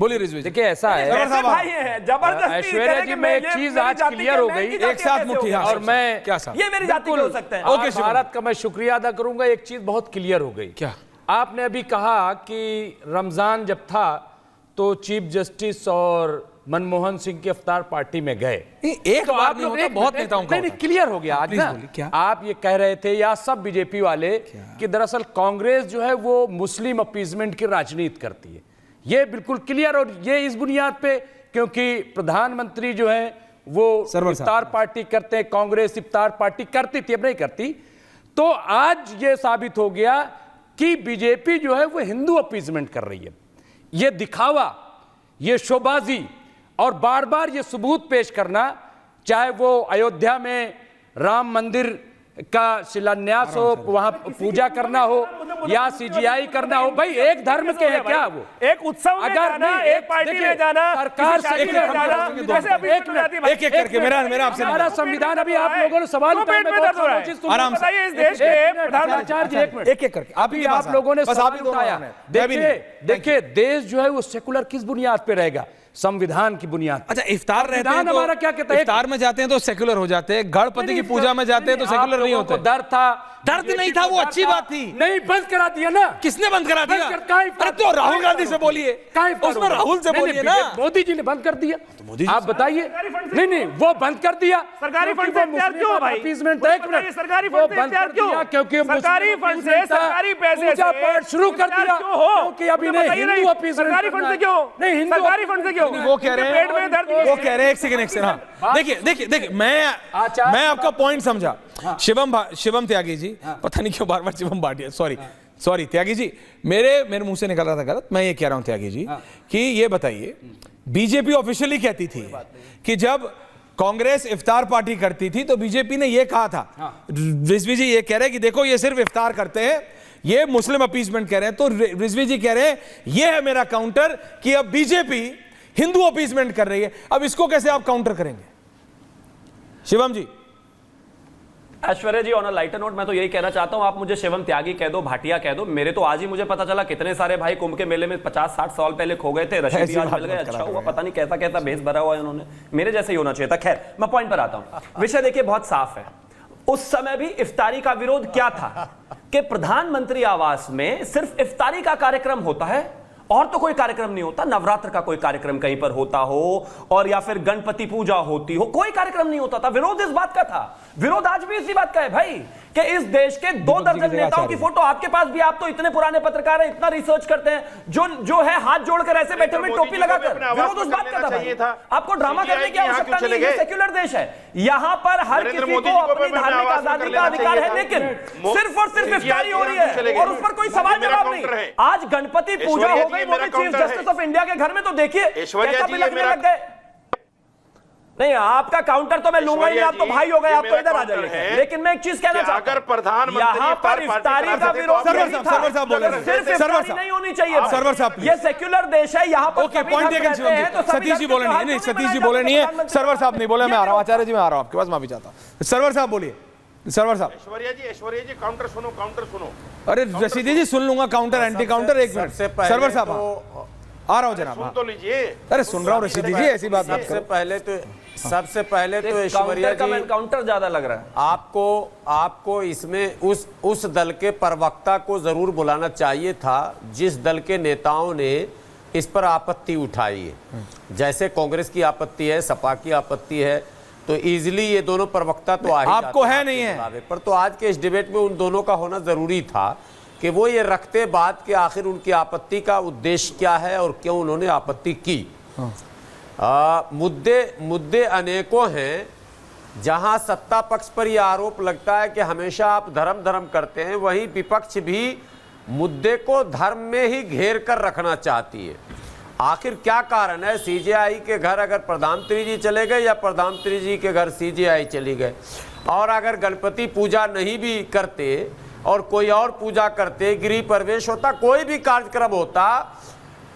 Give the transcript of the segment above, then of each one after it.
बोलिए रिजवी। देखिए ऐसा है ऐश्वर्या जी, मैं एक चीज आज क्लियर हो गई, एक साथ मुट्ठी, और मैं क्या साहब, ये मेरी जाति के हो सकते हैं। ओके, भारत का मैं शुक्रिया अदा करूंगा। एक चीज बहुत क्लियर हो गई। क्या आपने अभी कहा कि रमजान जब था तो चीफ जस्टिस और मनमोहन सिंह की इफ्तार पार्टी में गए। एक तो बार आप नहीं लोग होता, बहुत नेताओं का नहीं, क्लियर हो गया आज ना। क्या आप ये कह रहे थे या सब बीजेपी वाले कि दरअसल कांग्रेस जो है वो मुस्लिम अपीजमेंट की राजनीति करती है। ये बिल्कुल क्लियर, और ये इस बुनियाद पे क्योंकि प्रधानमंत्री जो है वो इफ्तार पार्टी करते हैं, कांग्रेस इफ्तार पार्टी करती थी, अब नहीं करती। तो आज ये साबित हो गया कि बीजेपी जो है वो हिंदू अपीजमेंट कर रही है। ये दिखावा, ये शोबाजी और बार बार ये सबूत पेश करना, चाहे वो अयोध्या में राम मंदिर का शिलान्यास हो, वहां पूजा करना हो या सीजीआई करना हो, भाई एक धर्म के हैं क्या वो? एक उत्सव में अगर जाना, नहीं, एक पार्टी में जाना, सरकार किसी शादी में जाना, ऐसे अभी एक एक करके मेरा आपसे हमारा संविधान, अभी आप लोगों ने सवाल पेट में दर्द हो रहा है। आराम से बताइए, इस देश के प्रधानमंत्री एक एक करके अभी आप लोगों ने सवाल उठाया। देखिए देश जो है वो सेकुलर किस बुनियाद पे रहेगा? संविधान की बुनियाद। अच्छा, इफ्तार रहते हैं तो हमारा क्या कहता है, इफ्तार में जाते हैं तो सेकुलर हो जाते हैं, गणपति की पूजा में जाते हैं तो सेकुलर नहीं होते। डर था, दर्द नहीं था, वो अच्छी बात थी। नहीं, बंद करा दिया ना। किसने बंद करा दिया? अरे तो राहुल गांधी से बोलिए, उसमें राहुल से बोलिए ना। मोदी जी ने बंद कर दिया, आप बताइए। नहीं, वो बंद कर दिया। सरकारी फंड से इख्तियार क्यों भाई? सरकारी फंड से इख्तियार क्यों? क्योंकि सरकारी फंड से, सरकारी पैसे से पाठ शुरू कर दिया, क्योंकि अभी नहीं हिंदू अपीजमेंट। सरकारी फंड से क्यों? नहीं, सरकारी फंड से क्यों? वो कह रहे हैं, पेट में दर्द, वो कह रहे हैं, एक सेकंड हाँ, देखिए मैं आपका पॉइंट समझा। शिवम त्यागी जी, पता नहीं क्यों बार बार शिवम भाटिया, सॉरी त्यागी जी, मेरे मुंह से निकल रहा था गलत। मैं ये कह रहा हूं त्यागी जी कि ये बताइए, बीजेपी ऑफिशियली कहती थी कि जब कांग्रेस इफ्तार पार्टी करती थी तो बीजेपी ने ये कहा था, रिजवी जी ये कह रहे हैं कि देखो ये सिर्फ इफ्तार करते हैं, ये मुस्लिम अपीजमेंट कह रहे हैं। तो रिजवी जी कह रहे हैं ये है मेरा काउंटर कि अब बीजेपी हिंदू अपीजमेंट कर रही है। अब इसको कैसे आप काउंटर करेंगे शिवम जी? ऐश्वर्या जी, ऑन अ लाइटर नोट मैं तो यही कहना चाहता हूं, आप मुझे शिवम त्यागी कह दो, भाटिया कह दो, मेरे तो आज ही मुझे पता चला कितने सारे भाई कुंभ के मेले में 50-60 साल पहले खो गए थे, रशीद आज मिल गए, अच्छा हुआ, पता नहीं कैसा कैसा भेस भरा हुआ है उन्होंने, मेरे जैसे ही होना चाहिए था। खैर, मैं पॉइंट पर आता हूं। विषय देखिए बहुत साफ है। उस समय भी इफ्तारी का विरोध क्या था कि प्रधानमंत्री आवास में सिर्फ इफ्तारी का कार्यक्रम होता है और तो कोई कार्यक्रम नहीं होता। नवरात्र का कोई कार्यक्रम कहीं पर होता हो और या फिर गणपति पूजा होती हो, कोई कार्यक्रम नहीं होता था। विरोध इस बात का था, विरोध आज भी इसी बात का है भाई, कि इस देश के 2 दर्जन नेताओं की फोटो आपके पास भी, आप तो इतने पुराने पत्रकार हैं, इतना रिसर्च करते हैं, जो है हाथ जोड़कर ऐसे बैठे हुए टोपी लगाकर, विरोध उस बात का था भाई। आपको ड्रामा करने की आवश्यकता नहीं है, ये सेक्युलर देश है, यहां पर हर किसी को अपनी धार्मिक आजादी का अधिकार है, लेकिन सिर्फ और सिर्फ इफ्तारी हो रही है और उस पर कोई सवाल जवाब नहीं। आज गणपति पूजा हो गई, वो भी चीफ जस्टिस ऑफ इंडिया के घर में, तो देखिए कैसा बिलखने लग गए। नहीं, आपका काउंटर तो मैं लूंगा ही, आप तो भाई हो गए, आप तो इधर आ जाइए। लेकिन मैं एक चीज कहना चाहता हूं, अगर प्रधानमंत्री यहाँ पर इफ्तारी का विरोध सर्वर साहब बोल रहे हैं, सिर्फ इफ्तारी नहीं होनी चाहिए। सर्वर साहब, ये सेक्युलर देश है, यहाँ पर ओके, पॉइंट टेकन शिवम जी। सतीश जी बोले नहीं, सतीश जी बोले नहीं है, सर्वर साहब नहीं बोले, मैं आ रहा हूं, आचार्य जी मैं आ रहा हूं आपके पास, माफी चाहता हूं। सर्वर साहब बोलिए, सर्वर साहब। ऐश्वर्या जी काउंटर सुनो। अरे रशीदी जी सुन लूंगा, काउंटर एंटी काउंटर, एक मिनट सर्वर साहब आ रहा हूं जनाब। सुन तो लीजिए। अरे सुन रहा हूं रशीदी जी, ऐसी बात मत करो। सबसे पहले तो ऐश्वर्या जी, काउंटर ज्यादा लग रहा है आपको इसमें उस दल के प्रवक्ता को जरूर बुलाना चाहिए था जिस दल के नेताओं ने इस पर आपत्ति उठाई है। जैसे कांग्रेस की आपत्ति है, सपा की आपत्ति है, तो इजीली ये दोनों प्रवक्ता तो आ ही आपको है नहीं है पर, तो आज के इस डिबेट में उन दोनों का होना जरूरी था कि वो ये रखते बात कि आखिर उनकी आपत्ति का उद्देश्य क्या है और क्यों उन्होंने आपत्ति की। मुद्दे अनेकों हैं। जहां सत्ता पक्ष पर यह आरोप लगता है कि हमेशा आप धर्म करते हैं, वहीं विपक्ष भी मुद्दे को धर्म में ही घेर कर रखना चाहती है। आखिर क्या कारण है? सीजेआई के घर अगर प्रधानमंत्री जी चले गए या प्रधानमंत्री जी के घर सीजेआई चली गए, और अगर गणपति पूजा नहीं भी करते और कोई और पूजा करते, गृह प्रवेश होता, कोई भी कार्यक्रम होता,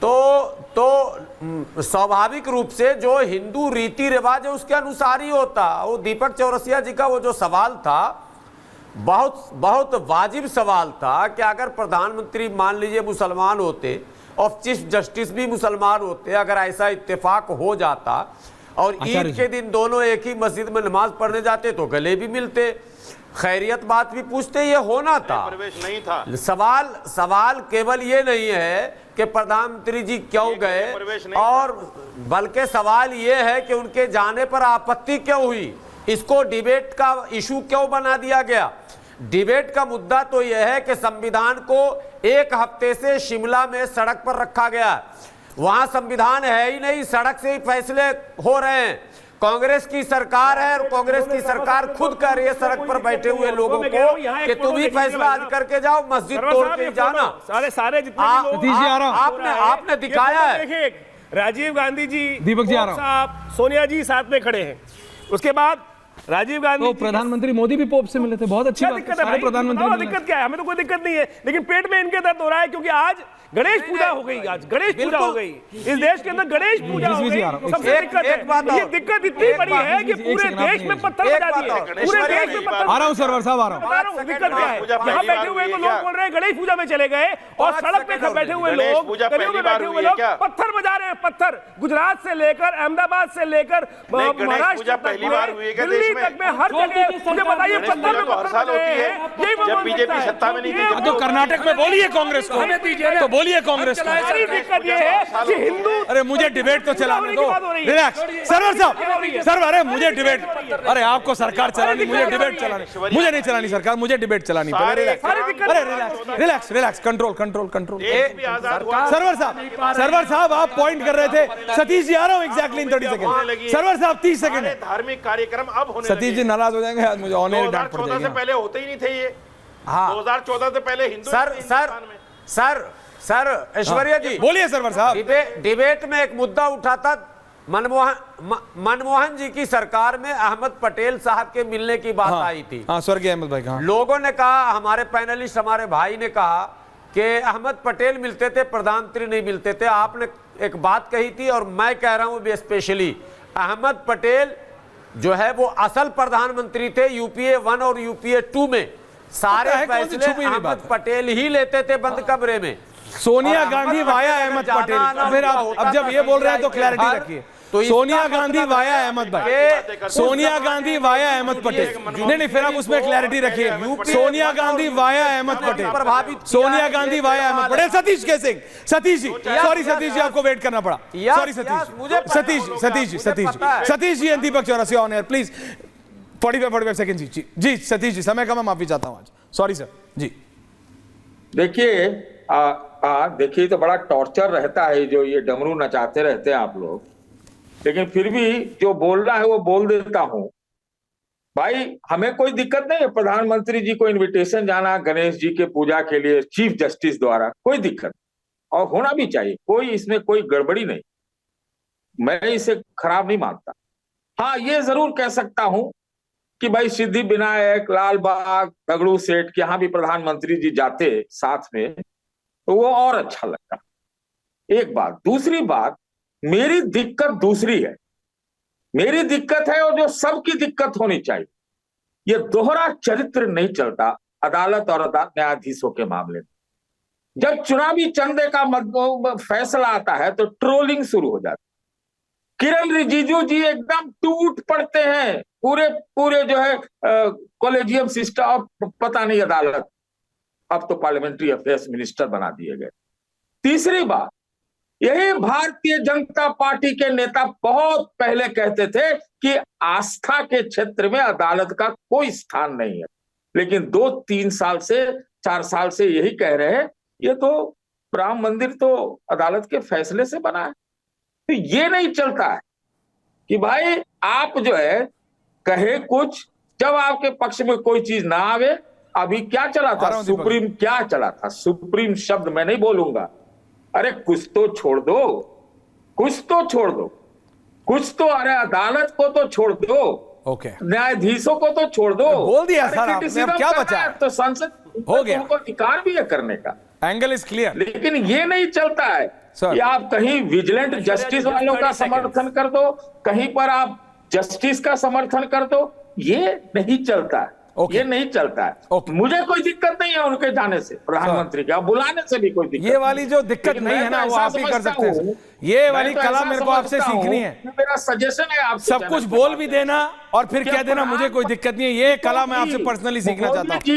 तो स्वाभाविक रूप से जो हिंदू रीति रिवाज है उसके अनुसार ही होता। वो दीपक चौरसिया जी का वो जो सवाल था, बहुत वाजिब सवाल था कि अगर प्रधानमंत्री मान लीजिए मुसलमान होते ऑफ चीफ जस्टिस भी मुसलमान होते हैं। अगर ऐसा इत्तेफाक हो जाता और ईद के दिन दोनों एक ही मस्जिद में नमाज पढ़ने जाते तो गले भी मिलते, खैरियत बात भी पूछते, ये होना था। प्रवेश नहीं था। सवाल केवल ये नहीं है कि प्रधानमंत्री जी क्यों गए, और बल्कि सवाल ये है कि उनके जाने पर आपत्ति क्यों हुई, इसको डिबेट का इशू क्यों बना दिया गया। डिबेट का मुद्दा तो यह है कि संविधान को एक हफ्ते से शिमला में सड़क पर रखा गया, वहां संविधान है ही नहीं, सड़क से ही फैसले हो रहे हैं। कांग्रेस की सरकार है और कांग्रेस की सरकार खुद कह रही है सड़क पर बैठे हुए लोगों को कि तुम ही फैसला आज करके जाओ, मस्जिद तोड़ के जाना। सारे जितने आपने दिखाया है। राजीव गांधी जी, दीपक जी आ रहा हूं। साहब, सोनिया जी साथ में खड़े हैं। उसके बाद राजीव गांधी तो प्रधानमंत्री मोदी भी पोप से मिले थे, बहुत अच्छी बात है। सारे प्रधानमंत्री मिले। दिक्कत क्या है? हमें तो कोई दिक्कत नहीं है, लेकिन पेट में इनके दर्द हो रहा है क्योंकि आज गणेश पूजा हो गई। आज गणेश पूजा हो गई इस देश के अंदर, गणेश पूजा हो गई। सबसे दिक्कत है, ये दिक्कत इतनी बड़ी है कि पूरे देश में पत्थर बजा दिए, पूरे देश में पत्थर। आ रहा हूं सरवर साहब, आ रहा हूं। दिक्कत क्या है? यहाँ बैठे हुए तो लोग बोल रहे हैं गणेश पूजा में चले गए, और सड़क पे बैठे हुए लोग, गलियों में बैठे हुए लोग पत्थर बजा रहे हैं। पत्थर गुजरात से लेकर अहमदाबाद से लेकर महाराष्ट्र तक, दिल्ली तक में हर जगह मुझे बताइए पत्थर में पत्थर होती है। यही बीजेपी सत्ता में नहीं थी तो कर्नाटक में बोलिए कांग्रेस को, तो बोलिए कांग्रेस को। सारी दिक्कत ये है कि हिंदू, अरे मुझे डिबेट तो चलाने दो, रिलैक्स सरवर साहब, सरवर, अरे मुझे डिबेट, अरे आपको सरकार चलानी, मुझे डिबेट चलानी, मुझे नहीं चलानी सरकार, मुझे डिबेट चलानी। अरे relax relax, control control control. Sarwar साहब आप पॉइंट कर रहे थे। सतीश जी आ रहा हूं एग्जैक्टली इन 30 सेकंड। सरवर साहब 30 सेकंड है। धार्मिक कार्यक्रम अब होने लगे। सतीश जी नाराज हो जाएंगे आज, मुझे ऑन एयर डांट पड़ 2014 से जाएगी। पहले होते ही नहीं थे ये। हाँ 2014 से पहले हिंदू सर ऐश्वर्या जी बोलिए सरवर साहब। डिबेट में एक मुद्दा उठा था, मनमोहन जी की सरकार में अहमद पटेल साहब के मिलने की बात आई थी। हाँ स्वर्गीय अहमद भाई का। लोगों ने कहा, हमारे पैनलिस्ट हमारे भाई ने कहा कि अहमद पटेल मिलते थे, प्रधानमंत्री नहीं मिलते थे। आपने एक बात कही थी और मैं कह रहा हूं स्पेशली, अहमद पटेल जो है वो असल प्रधानमंत्री थे। यूपीए 1 और यूपीए 2 में सारे फैसले अहमद पटेल ही लेते थे बंद कमरे में। सोनिया गांधी वाया अहमद पटेल। फिर अब जब ये बोल रहे हैं तो क्लैरिटी रखिए। Sonia Gandhi via Ahmed bhai, Sonia Gandhi via Ahmed Patel. नहीं फिर आप उसमें क्लैरिटी रखिए। Sonia Gandhi via Ahmed Patel, Sonia Gandhi via Ahmed Patel. Satish K Singh, Satish ji, sorry Satish ji आपको वेट करना पड़ा, sorry Satish ji and Deepak Chaurasia on air please. 45 second ji Satish ji, समय का मैं माफी चाहता हूं आज, सॉरी सर जी। देखिए देखिए तो बड़ा टॉर्चर रहता है जो ये डमरू नचाते रहते हैं आप लोग, लेकिन फिर भी जो बोलना है वो बोल देता हूं। भाई हमें कोई दिक्कत नहीं है प्रधानमंत्री जी को इनविटेशन जाना गणेश जी के पूजा के लिए चीफ जस्टिस द्वारा, कोई दिक्कत और होना भी चाहिए, कोई इसमें कोई गड़बड़ी नहीं, मैं इसे खराब नहीं मानता। हाँ ये जरूर कह सकता हूं कि भाई सिद्धि विनायक, लाल बाग, दगड़ू सेठ के यहाँ भी प्रधानमंत्री जी जाते साथ में तो वो और अच्छा लगता। एक बात। दूसरी बात, मेरी दिक्कत दूसरी है। मेरी दिक्कत है और जो सबकी दिक्कत होनी चाहिए, ये दोहरा चरित्र नहीं चलता अदालत और न्यायाधीशों के मामले में। जब चुनावी चंदे का फैसला आता है तो ट्रोलिंग शुरू हो जाती। किरण रिजिजू जी एकदम टूट पड़ते हैं, पूरे जो है कॉलेजियम सिस्टम, पता नहीं अदालत, अब तो पार्लियामेंट्री अफेयर्स मिनिस्टर बना दिए गए। तीसरी बात, यही भारतीय जनता पार्टी के नेता बहुत पहले कहते थे कि आस्था के क्षेत्र में अदालत का कोई स्थान नहीं है, लेकिन 2-3 साल से 4 साल से यही कह रहे हैं ये तो राम मंदिर तो अदालत के फैसले से बना है। तो ये नहीं चलता है कि भाई आप जो है कहे कुछ, जब आपके पक्ष में कोई चीज ना आवे। अभी क्या चला था सुप्रीम, क्या चला था सुप्रीम शब्द मैं नहीं बोलूंगा। अरे कुछ तो छोड़ दो, कुछ तो छोड़ दो, कुछ तो, अरे अदालत को तो छोड़ दो, ओके न्यायाधीशों को तो छोड़ दो। बोल दिया सर आपने, अब क्या बचा? तो संसद हो गया, उनको अधिकार भी है करने का, एंगल इज क्लियर। लेकिन ये नहीं चलता है कि आप कहीं विजिलेंट जस्टिस वालों का समर्थन कर दो, कहीं पर आप जस्टिस का समर्थन कर दो, ये नहीं चलता है। ओके। ये नहीं चलता है। ओके। मुझे कोई दिक्कत नहीं है उनके जाने से, प्रधानमंत्री का बुलाने से भी कोई दिक्कत ये वाली जो दिक्कत लेकिन नहीं मैं है ना तो वो ऐसा आप ही कर समझता सकते हैं। हूं, ये मैं वाली तो कला ऐसा मेरे को आपसे समझता सीखनी हूं है। कि मेरा सजेशन है आपसे, सब कुछ बोल भी देना और फिर क्या कह देना मुझे कोई दिक्कत नहीं है, ये कला मैं आपसे मोदी- पर्सनली सीखना मोदी चाहता हूँ। जी